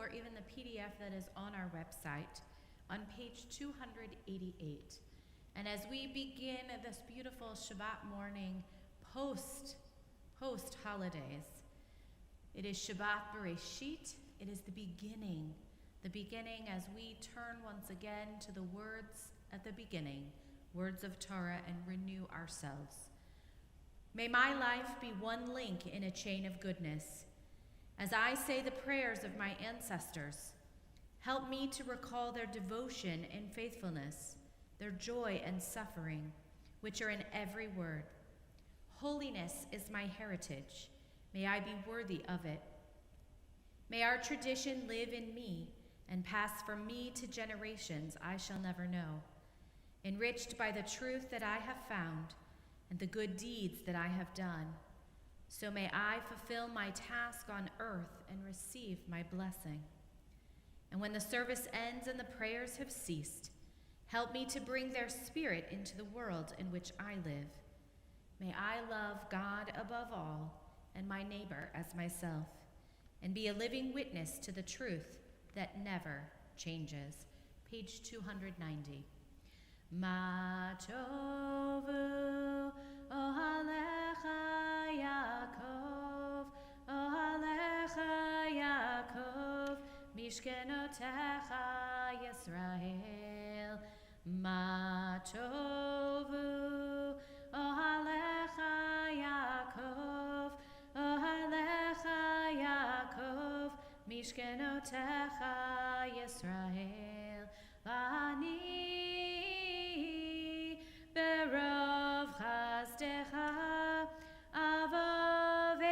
or even the PDF that is on our website on page 288. And as we begin this beautiful Shabbat morning post-holidays, it is Shabbat Bereshit. It is the beginning as we turn once again to the words at the beginning, words of Torah, and renew ourselves. May my life be one link in a chain of goodness. As I say the prayers of my ancestors, help me to recall their devotion and faithfulness, their joy and suffering, which are in every word. Holiness is my heritage. May I be worthy of it. May our tradition live in me and pass from me to generations I shall never know, enriched by the truth that I have found and the good deeds that I have done. So may I fulfill my task on earth and receive my blessing. And when the service ends and the prayers have ceased, help me to bring their spirit into the world in which I live. May I love God above all and my neighbor as myself, and be a living witness to the truth that never changes. Page 290. Ma tovu ohalecha Yaakov, ohalecha Yaakov, mishkenotecha Yisrael. Ma tovu ohalecha Yaakov, ohalecha Yaakov, mishkenotecha Yisrael. V'ani berov chasdecha avovetecha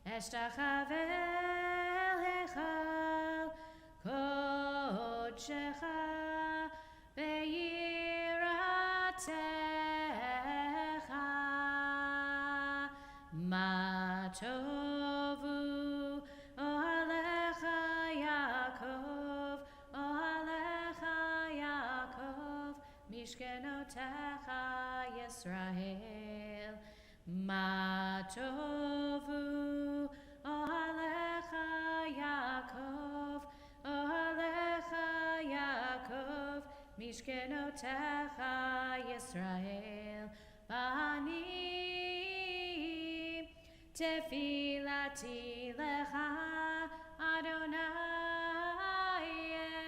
eshtachavel hechal kodshecha be'yiratecha. Ma tovu ohalecha Yaakov, ohalecha Yaakov, mishkenotecha Yisrael. Ma tovu ohalecha Yaakov, ohalecha Yaakov, mishkenotecha Yisrael. Bani tefilati lecha Adonai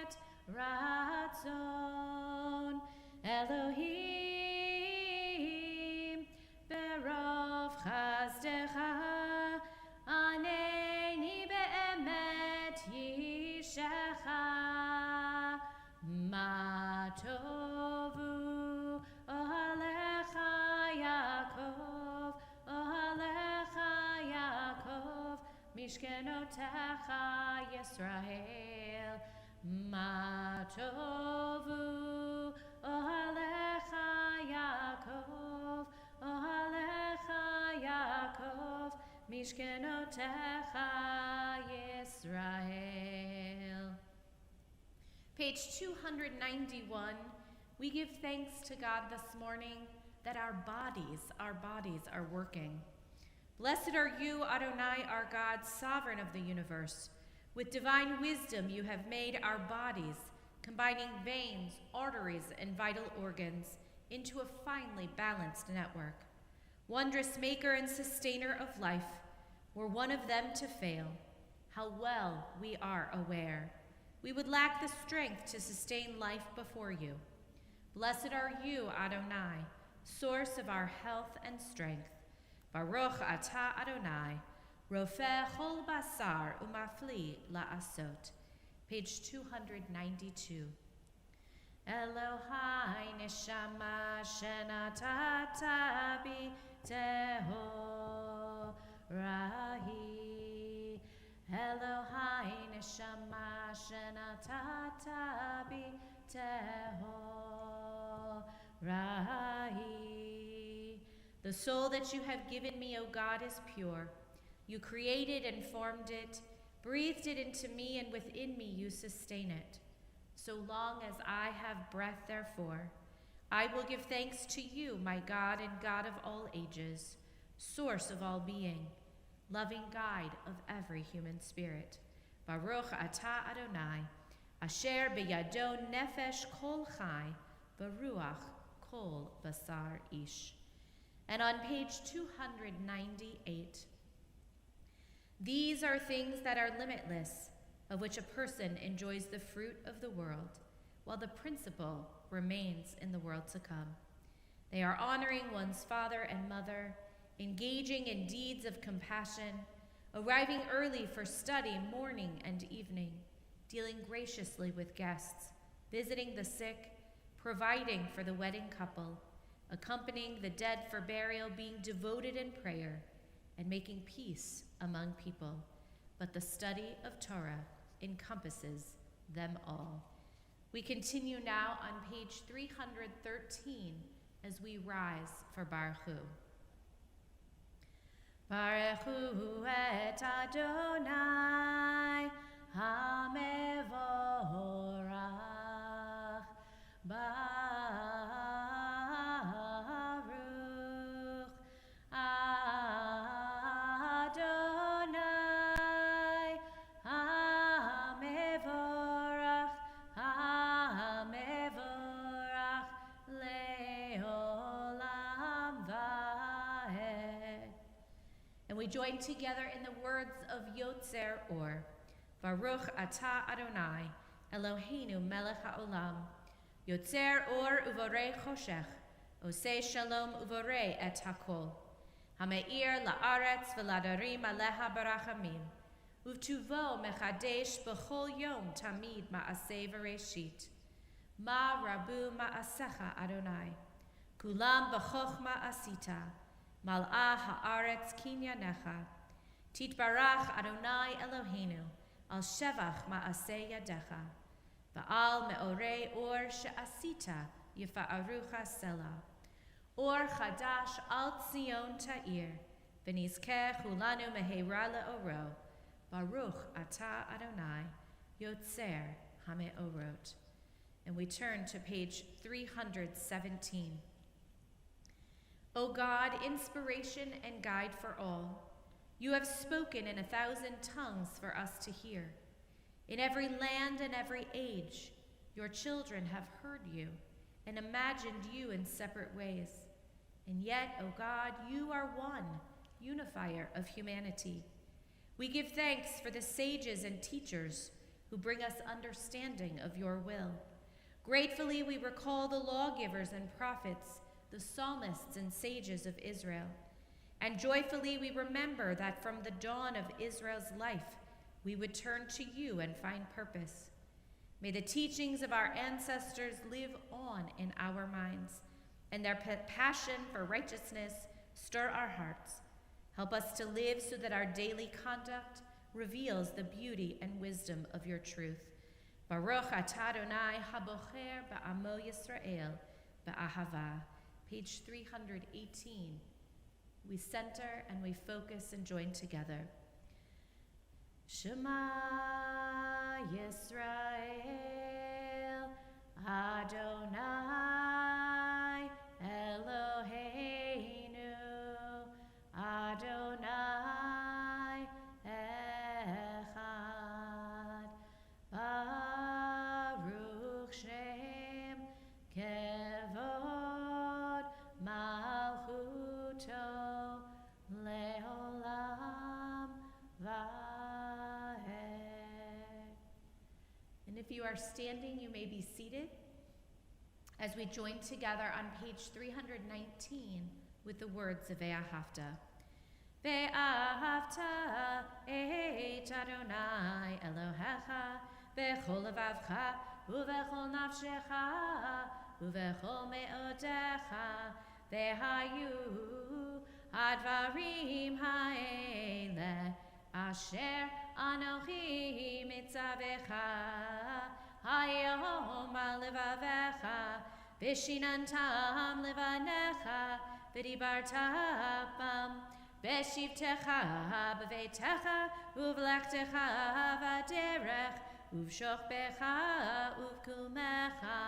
et ratzon Elohim berov chasdecha aneni be'emet yishecha. Ma tovu ohalecha Yaakov, ohalecha Yaakov, mishkenotecha Yisrael. Ma tovu ohalecha Yaakov, ohalecha Yaakov, mishkenotecha Yisrael. Page 291, we give thanks to God this morning that our bodies are working. Blessed are you, Adonai, our God, sovereign of the universe. With divine wisdom you have made our bodies, combining veins, arteries, and vital organs into a finely balanced network. Wondrous maker and sustainer of life, were one of them to fail, how well we are aware. We would lack the strength to sustain life before you. Blessed are you, Adonai, source of our health and strength. Baruch atah Adonai, rofeh chol basar umafli la'asot. Page 292. Elohai neshama shenatata bi tehorahi. Elohai neshama shenatata bi tehorahi. The soul that you have given me, O God, is pure. You created and formed it, breathed it into me, and within me you sustain it. So long as I have breath, therefore, I will give thanks to you, my God and God of all ages, source of all being. loving guide of every human spirit. Baruch atah Adonai, asher biyado nefesh kol chai, baruach kol basar ish. And on page 298, these are things that are limitless, of which a person enjoys the fruit of the world, while the principle remains in the world to come. They are honoring one's father and mother, engaging in deeds of compassion, arriving early for study morning and evening, dealing graciously with guests, visiting the sick, providing for the wedding couple, accompanying the dead for burial, being devoted in prayer, and making peace among people. But the study of Torah encompasses them all. We continue now on page 313 as we rise for Baruch Hu. Baruch Hu et Adonai hamevorach Baruch Adonai hamevorach leolam vaed. And we join together in the words of Yotzer Or. Baruch atah Adonai, Eloheinu melech haolam, Yotzer Or uvorei choshech, Osei shalom uvorei et hakol, Hameir la'aretz v'ladarim aleha barachamim, Uvtuvo mechadesh b'chol yom tamid ma'aseh v'reshit, Ma rabu ma'asecha Adonai, Kulam b'chochma asita, Mal'ah ha'aretz kinyanecha, Titbarach Adonai Eloheinu, Al shevach ma'aseh yadecha, Va'al me'orei or she'asita yifa'arucha selah, Or chadash al tzion ta'ir, V'nizkeh chulanu meheira le'oro, Baruch atah Adonai, Yotzer hame'orot. And we turn to page 317. O God, inspiration and guide for all, you have spoken in 1,000 tongues for us to hear. In every land and every age, your children have heard you and imagined you in separate ways. And yet, O God, you are one, unifier of humanity. We give thanks for the sages and teachers who bring us understanding of your will. Gratefully, we recall the lawgivers and prophets, the psalmists and sages of Israel. And joyfully we remember that from the dawn of Israel's life, we would turn to you and find purpose. May the teachings of our ancestors live on in our minds, and their passion for righteousness stir our hearts. Help us to live so that our daily conduct reveals the beauty and wisdom of your truth. Baruch atah Adonai habocher ba'amo Yisrael ba'ahava. Page 318. We center and we focus and join together. Shema Yisrael Adonai Eloheinu Adonai Echad Baruch Shem Kevod Malchuto Leolam Vaed. And if you are standing, you may be seated as we join together on page 319 with the words of Ve'ahavta. Ve'ahavta et Adonai Elohecha v'chol levavcha uv'chol nafshecha uv'chol me'odecha ve'hayu advarim ha'ele asher anochi mitzavecha hayom alevavecha v'shinantam levanecha v'dibartam v'shivtecha b'veitecha uv'lechtecha v'derech uv'shochbecha uv'kumecha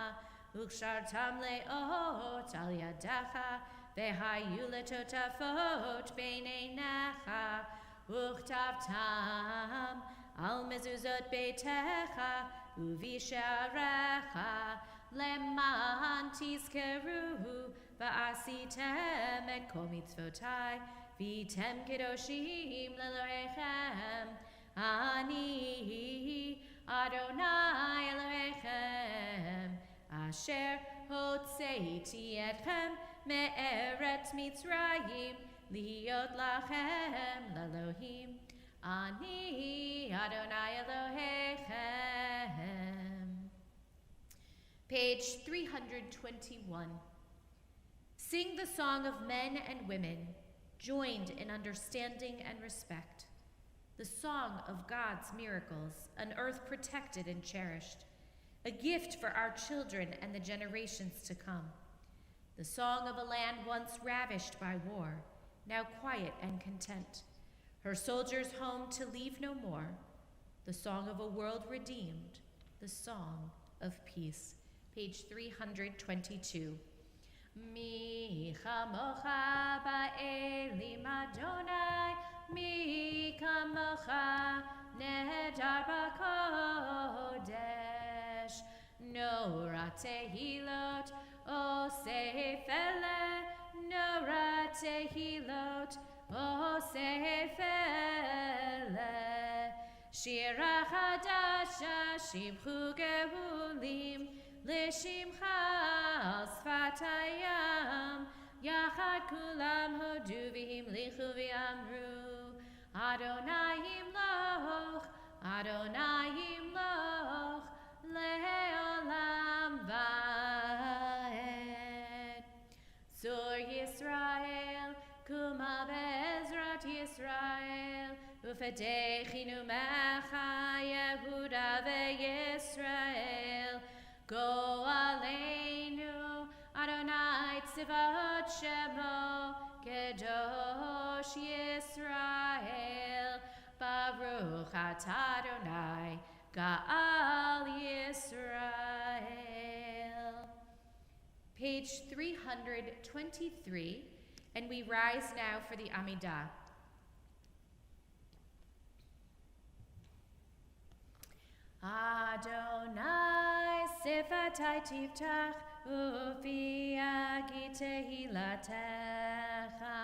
uv'shartam le'ot al yadecha ve'hayu letotafot b'neinecha וכתבתם על מזוזות ביתך ובשעריך, למען תזכרו ועשיתם את כל מצוותי, והייתם קדושים לאלוהיכם. אני אדוני אלוהיכם, אשר הוצאתי אתכם מארץ מצרים, להיות לכם לאלוהים. אני אדוני אלוהיכם. Page 321. Sing the song of men and women, joined in understanding and respect. The song of God's miracles, an earth protected and cherished, a gift for our children and the generations to come. The song of a land once ravished by war, now quiet and content, her soldiers home to leave no more. The song of a world redeemed, the song of peace. Page 322. Mi chamocha ba'elim Adonai, mi kamocha nedar b'kodesh. Nora tehilot o sefele, nora tehilot o sefele. Shira chadasha shibchu gehulim, Lishimcha sfatayam, yachad kulam hodu v'him lichu v'amru, Adonai yimloch, Adonai yimloch, le'olam va'ed. Zur Yisrael, kuma be'ezrat Yisrael, ufetechinu mecha Yehuda ve'Yisrael. Go aleinu, Adonai tzivot shemo, Kedosh Yisrael, Baruch atah Adonai, Ga'al Yisrael. Page 323, and we rise now for the Amidah. Adonai sifatai tiftach ufi agi tehilatecha.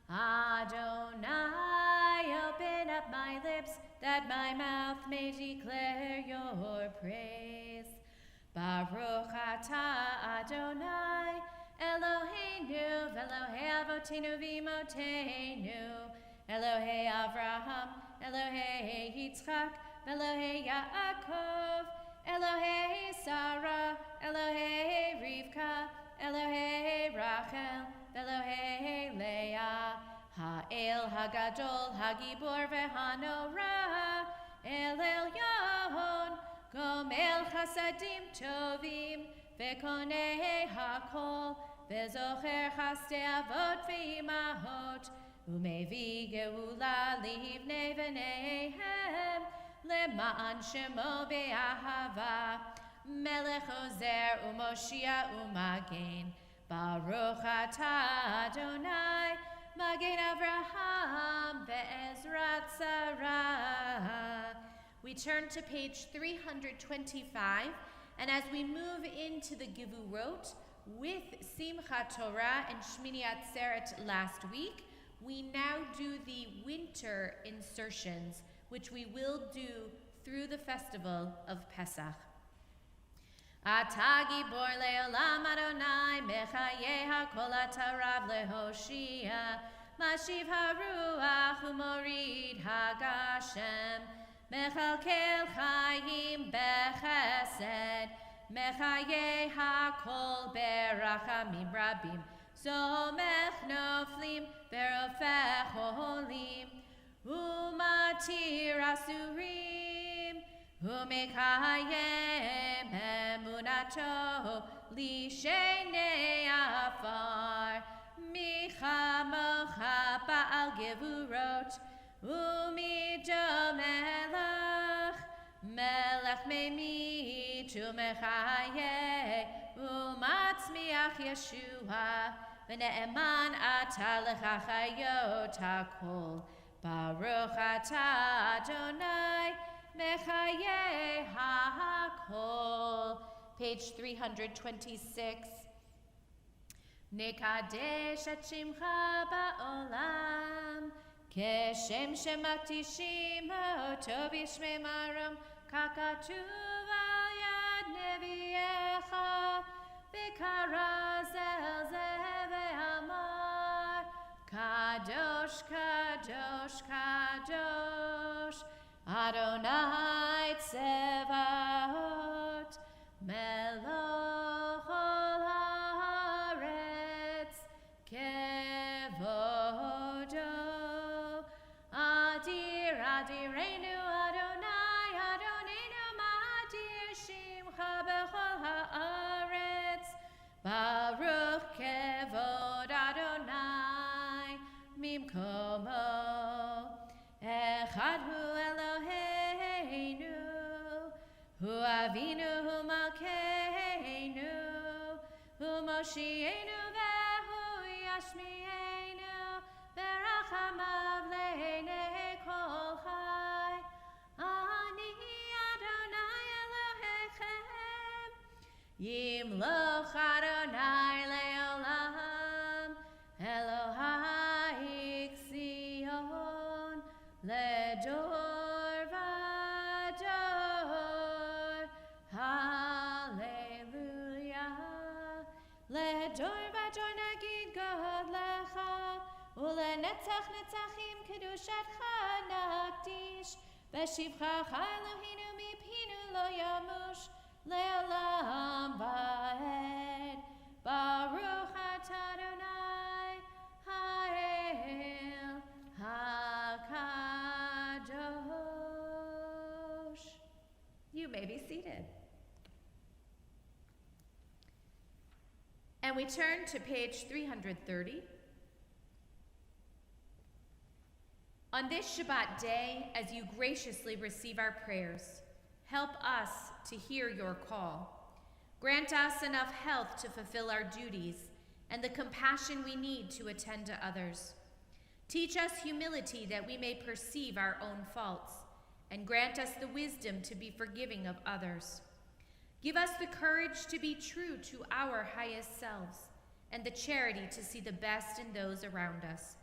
Adonai, open up my lips that my mouth may declare your praise. Baruch atah Adonai Eloheinu v'Elohei avotenu v'imotenu, Elohei Avraham, Elohei Yitzchak, Elohei Yaakov, Elohei Sarah, Elohei Rivka, Elohei Rachel, Elohei Leah, Ha'el Hagadol, Hagibor veHanorah, El Elyon, Gomel Chasadim Tovim, Vekonei Hakol, Vezocher Chaste Avot ve'imahot, Umevi Geula livnei v'neihem, Lema'an shemo be'ahava, Melech ozer u'moshia u'magen, Baruch atah Adonai, Magen Avraham ve'ezrat Sarah. We turn to page 325, and as we move into the Gevurot with Simchat Torah and Shmini Atzeret last week, we now do the winter insertions, which we will do through the festival of Pesach. Ata gibor le'olam Adonai, mechaye hakol atarav lehoshia, mashiv haruach umorid hagashem, mechalkel chayim bechesed, mechaye hakol berachamim rabim, zomech noflim berofech olim, umatir asurim, umekayem emunato lishenei afar, michamocha ba'al gevurot, umidomelach, melech memit umechaye, umatzmiach Yeshua, v'ne'eman ata lechachayot hakol, Baruch atah Adonai Mechayeh HaKol. Page 326. Nekadesh et shimcha ba'olam Keshem shemakdishim ha'oto b'shmei maram kakatuv al yad neviecha v'kara zel zeh ve'amar Kadosh, Kadosh, Kadosh Adonai Tsevaot Meloch ol haaretz kevodo Adir, Adirenu Adonai, Adonenu Ma'adir Shimcha bechol haaretz Baruch kevod Adonai Mimkomo Echad hu Eloheinu Hu Avinu Hu Malkeinu Hu Moshienu Vehu Yashmienu Berachamav Leinei Kol Chai Ani Adonai Elohechem Yimloch Adonai Leolam Elohai Zion Ledor Vador Hallelujah Ledor Vador Nagid God Lecha Ulenetzach Netzachim Kedushatcha Nakdish Veshivchacha Eloheinu Mipinu Lo Yamush Leolam Vaed Baruch atah Adonai Ha'el HaKadosh. You may be seated. And we turn to page 330. On this Shabbat day, as you graciously receive our prayers, help us to hear your call. Grant us enough health to fulfill our duties and the compassion we need to attend to others. Teach us humility that we may perceive our own faults, and grant us the wisdom to be forgiving of others. Give us the courage to be true to our highest selves, and the charity to see the best in those around us.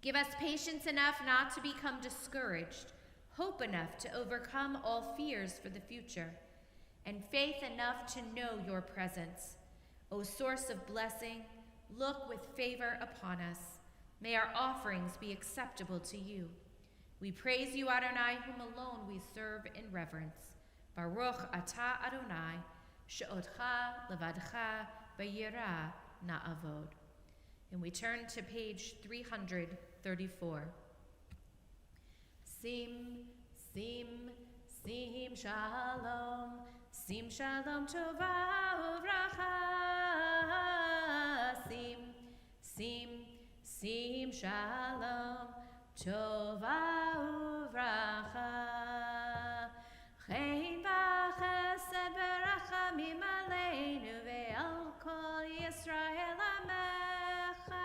Give us patience enough not to become discouraged, hope enough to overcome all fears for the future, and faith enough to know your presence. O source of blessing, look with favor upon us. May our offerings be acceptable to you. We praise you, Adonai, whom alone we serve in reverence. Baruch atah Adonai, she'otcha levadcha v'yirah na'avod. And we turn to page 334. Sim, sim, sim shalom, sim shalom tova uvracha. Sim, sim, sim shalom tova uvracha. Chen v'chesed v'rachamim aleinu ve'al kol Yisrael amecha.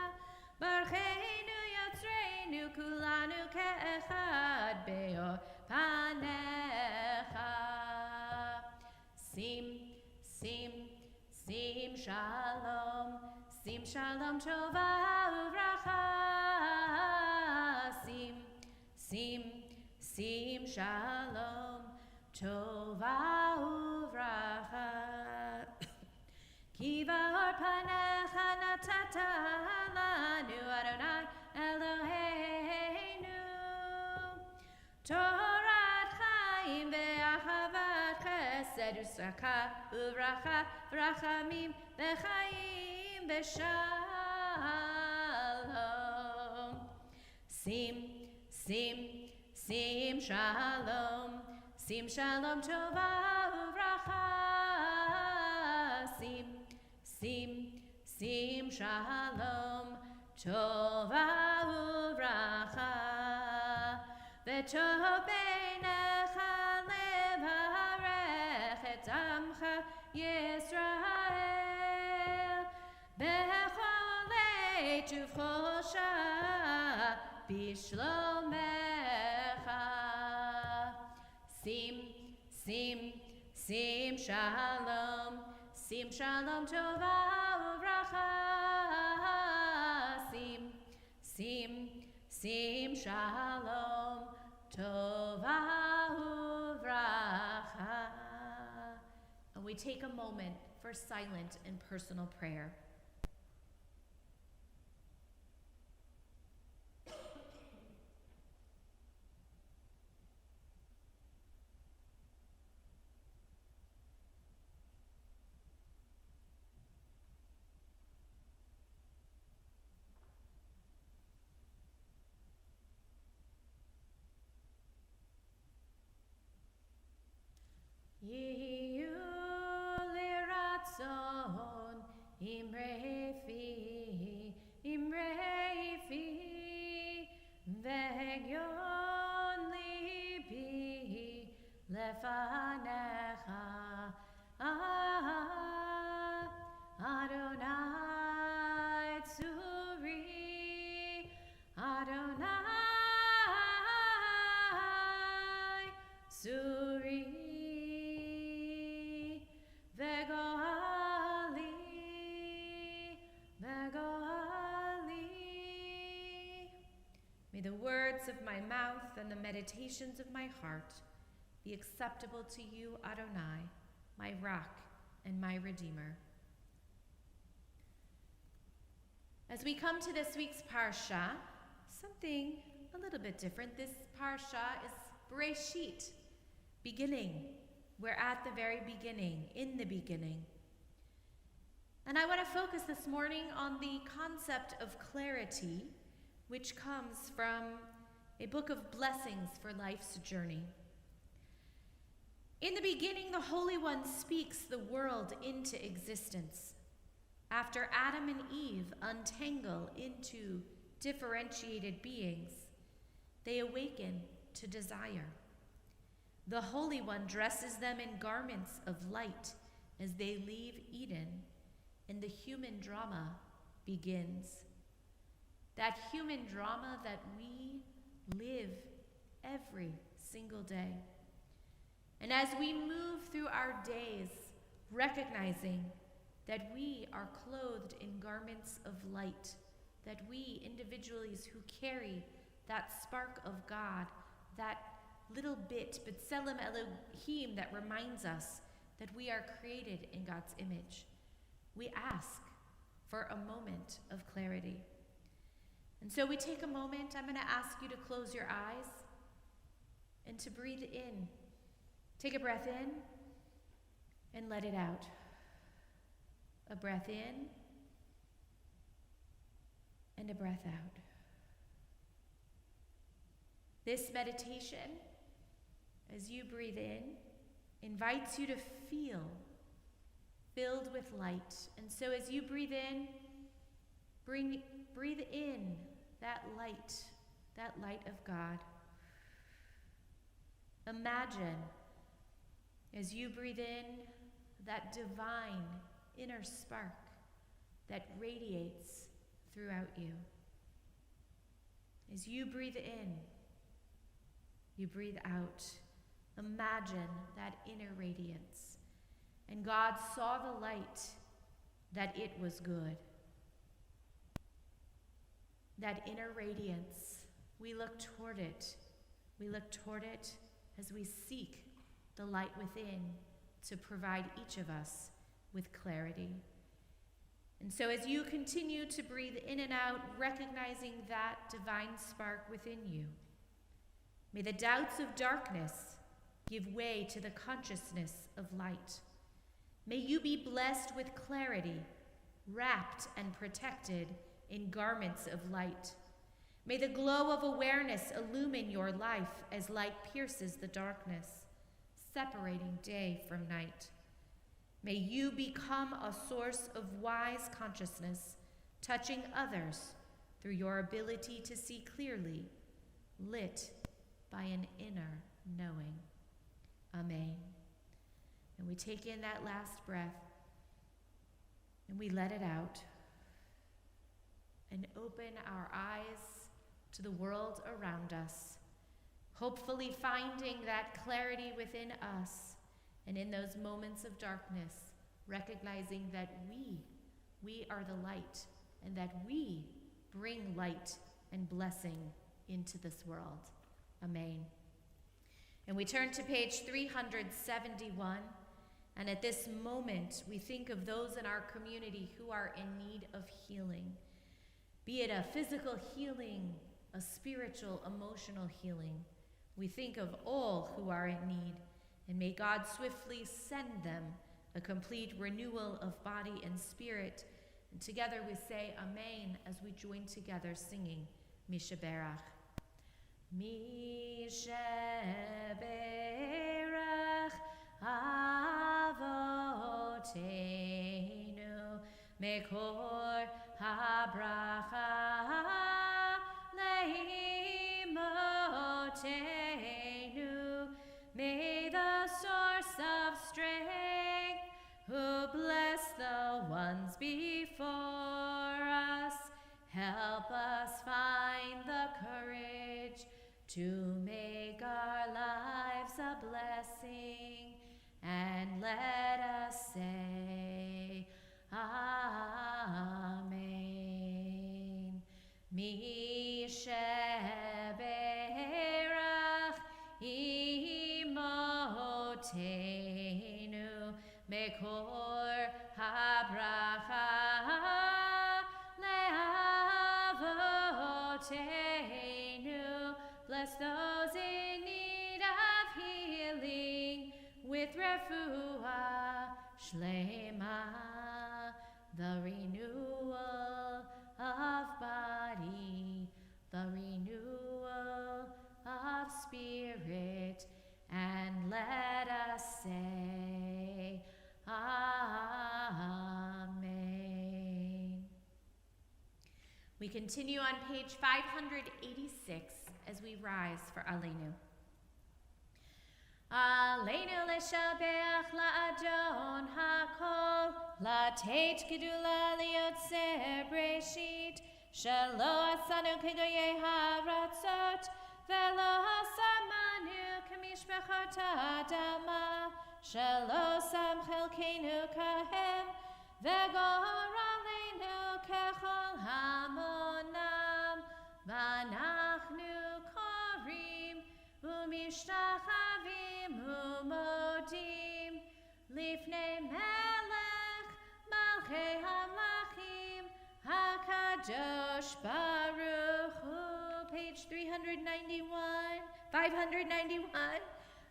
Barcheinu yatzreinu kulanu ke'echad be'or panecha. Sim, sim, sim shalom, sim shalom tova uvracha. Sim, sim, sim shalom tova uvracha. Ki va'or panecha natata lanu Adonai Eloheinu. Torat chaim ve'achavat chesed usaka uvracha v'rachamim v'chaim v'shalom. Sim, sim, sim shalom, sim shalom tova uvracha. Sim, sim, sim shalom tova uvracha. V'tov beinecha levarech et amcha Yisrael b'chol leit uv'chol shah shlomecha. Sim shalom. Sim shalom tova uvracha. Sim shalom tova uvracha. And we take a moment for silent and personal prayer. Yiyu liratzon imrefi vegyon libi lefanecha Adonai tzuri Adonai tzuri May the words of my mouth and the meditations of my heart be acceptable to you, Adonai, my rock and my redeemer. As we come to this week's parsha, something a little bit different. This parsha is Bereshit, beginning. We're at the very beginning, in the beginning. And I want to focus this morning on the concept of clarity, which comes from a book of blessings for life's journey. In the beginning, the Holy One speaks the world into existence. After Adam and Eve untangle into differentiated beings, they awaken to desire. The Holy One dresses them in garments of light as they leave Eden, and the human drama begins. That human drama that we live every single day. And as we move through our days, recognizing that we are clothed in garments of light, that we, individuals who carry that spark of God, that little bit, B'Tselem Elohim, that reminds us that we are created in God's image, we ask for a moment of clarity. And so we take a moment. I'm going to ask you to close your eyes and to breathe in. Take a breath in and let it out. A breath in and a breath out. This meditation, as you breathe in, invites you to feel filled with light. And so as you breathe in, breathe in that light of God. Imagine, as you breathe in, that divine inner spark that radiates throughout you. As you breathe in, you breathe out. Imagine that inner radiance. And God saw the light, that it was good. That inner radiance, we look toward it. We look toward it as we seek the light within to provide each of us with clarity. And so as you continue to breathe in and out, recognizing that divine spark within you, may the doubts of darkness give way to the consciousness of light. May you be blessed with clarity, wrapped and protected in garments of light. May the glow of awareness illumine your life as light pierces the darkness, separating day from night. May you become a source of wise consciousness, touching others through your ability to see clearly, lit by an inner knowing. Amen. And we take in that last breath, and we let it out, and open our eyes to the world around us, hopefully finding that clarity within us, and in those moments of darkness, recognizing that we are the light, and that we bring light and blessing into this world. Amen. And we turn to page 371, and at this moment, we think of those in our community who are in need of healing, be it a physical healing, a spiritual, emotional healing. We think of all who are in need, and may God swiftly send them a complete renewal of body and spirit. And together we say Amen as we join together singing Mishaberach. Mishaberach Avoteinu Mekor HaBracha Leimotenu. May the source of strength, who bless the ones before us, help us find the courage to make our lives a blessing, and let us say Amen. Mishaberach Imotenu Mekor HaBracha Leavotenu. Bless those in need of healing with refuah shlema, the renewal of body, the renewal of spirit, and let us say Amen. We continue on page 586 as we rise for Aleinu. Aleinu leshabeach la'adon hakol, la'teit gedula liyotzer breshit, shelo asanu kegoyei haratzot, velo hasamanu kamishpachot ha'adama, shelo sam chelkeinu kahem, vegor aleinu kechol hamonam, v'anachnu korim umishtachavim umodim lifnei melech malchei hamlachim hakadosh baruch hu. Page 591.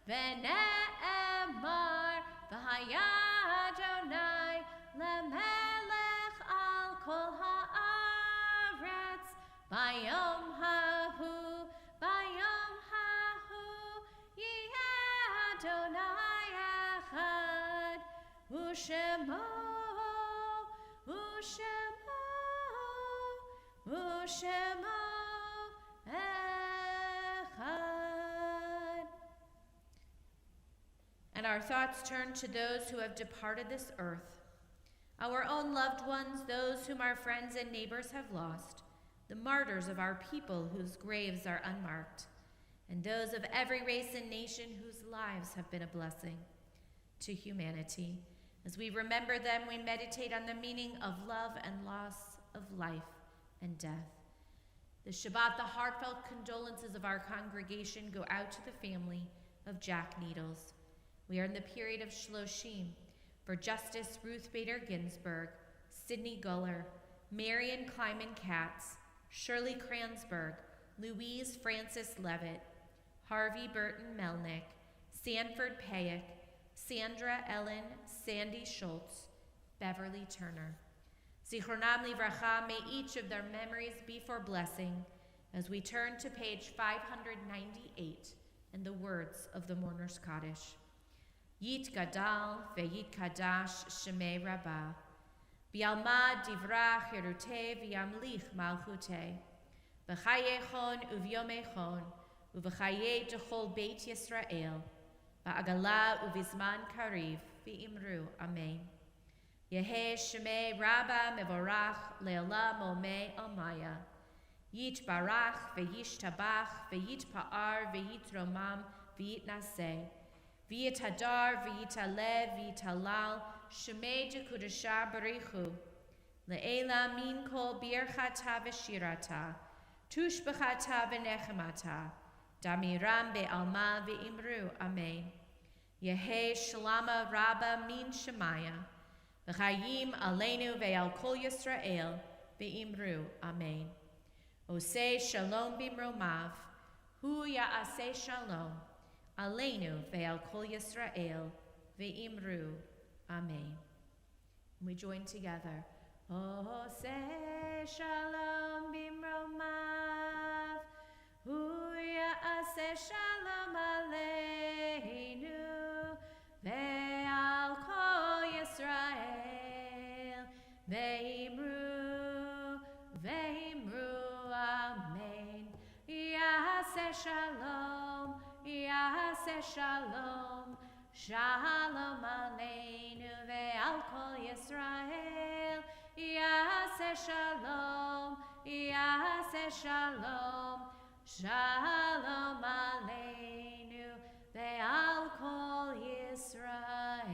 V'ne'emar v'hayadonai lemelech al kol ha'aretz bayom hahu yeh Adonai echad u'shemo echad. And our thoughts turn to those who have departed this earth, our own loved ones, those whom our friends and neighbors have lost, the martyrs of our people whose graves are unmarked, and those of every race and nation whose lives have been a blessing to humanity. As we remember them, we meditate on the meaning of love and loss, of life and death. The Shabbat, the heartfelt condolences of our congregation go out to the family of Jack Needles. We are in the period of Shloshim for Justice Ruth Bader Ginsburg, Sidney Guller, Marion Kleiman Katz, Shirley Kranzberg, Louise Francis Levitt, Harvey Burton Melnick, Sanford Payak, Sandra Ellen Sandy Schultz, Beverly Turner. Zichronam livracha, may each of their memories be for blessing as we turn to page 598 and the words of the Mourner's Kaddish. Yit gadal ve'yit kadash shemei rabbah, bialma divrach yerute v'yamlich malchute, v'chayechon uvyomechon, uv'chaye dechol beit Yisrael, v'agala uvizman kariv v'imru amen. Yehei shemei rabba mevorach le'olam omei almaya, Yitbarach v'yishtabach v'yitpa'ar v'yitromam v'yitnaseh v'yitadar v'yitalev v'yitalal shemei dekudashah barichu le'ela min kol birchata v'shirata tushbechata v'nechemata damiram be'alma v'imru amen. Yehe shalama rabba min shemaya v'chayim aleinu ve'al kol Yisrael v'imru amen. Oseh shalom bimromav, hu ya'aseh shalom, aleinu ve'al kol Yisrael, ve'imru, amen. And we join together. Oseh shalom bimromav, hu ya'aseh shalom aleinu, ve'al kol Yisrael, ve'imru, ve'imru. Amen. Yaseh shalom, yaseh shalom, shalom aleinu ve'al kol Yisrael. Yaseh shalom, yaseh shalom, shalom aleinu ve'al kol Yisrael.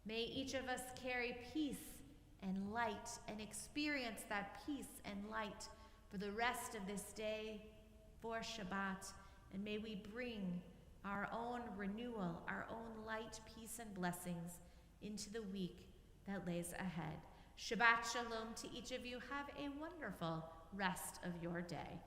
May each of us carry peace and light and experience that peace and light for the rest of this day, for Shabbat. And may we bring our own renewal, our own light, peace, and blessings into the week that lays ahead. Shabbat shalom to each of you. Have a wonderful rest of your day.